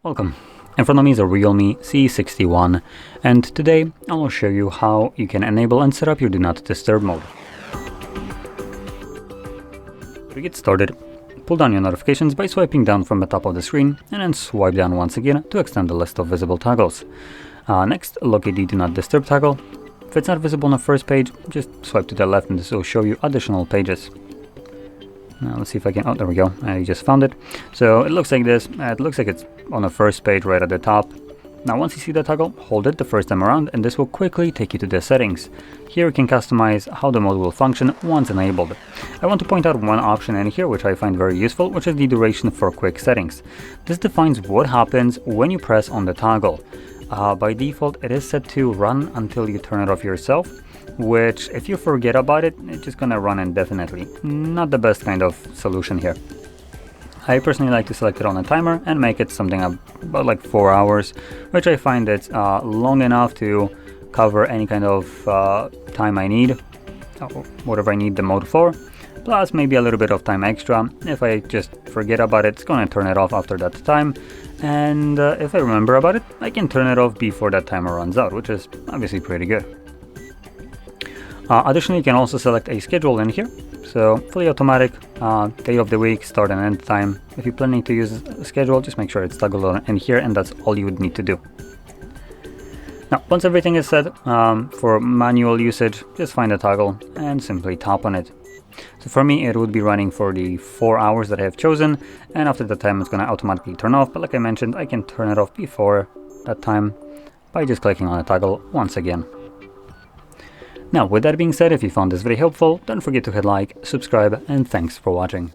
Welcome. In front of me is a REALME C61, and today I will show you how you can enable and set up your Do Not Disturb mode. To get started, pull down your notifications by swiping down from the top of the screen and then swipe down once again to extend the list of visible toggles. Next, locate the Do Not Disturb toggle. If it's not visible on the first page, just swipe to the left and this will show you additional pages. Now let's see if I can, oh there we go, I just found it. So it looks like this, it looks like it's on the first page right at the top. Now once you see the toggle, hold it the first time around and this will quickly take you to the settings. Here you can customize how the mode will function once enabled. I want to point out one option in here which I find very useful, which is the duration for quick settings. This defines what happens when you press on the toggle. By default it is set to run until you turn it off yourself, which if you forget about it, it's just gonna run indefinitely. Not the best kind of solution here. I personally like to select it on a timer and make it something about like 4 hours, which I find it's long enough to cover any kind of time I need, whatever I need the mode for, plus maybe a little bit of time extra. If I just forget about it, it's gonna turn it off after that time, and if I remember about it, I can turn it off before that timer runs out, which is obviously pretty good. Additionally, you can also select a schedule in here, so fully automatic, day of the week, start and end time. If you're planning to use a schedule, just make sure it's toggled in here, and that's all you would need to do. Now, once everything is set, for manual usage, just find a toggle and simply tap on it. So for me, it would be running for the 4 hours that I have chosen, and after that time, it's going to automatically turn off. But like I mentioned, I can turn it off before that time by just clicking on the toggle once again. Now, with that being said, if you found this very helpful, don't forget to hit like, subscribe, and thanks for watching.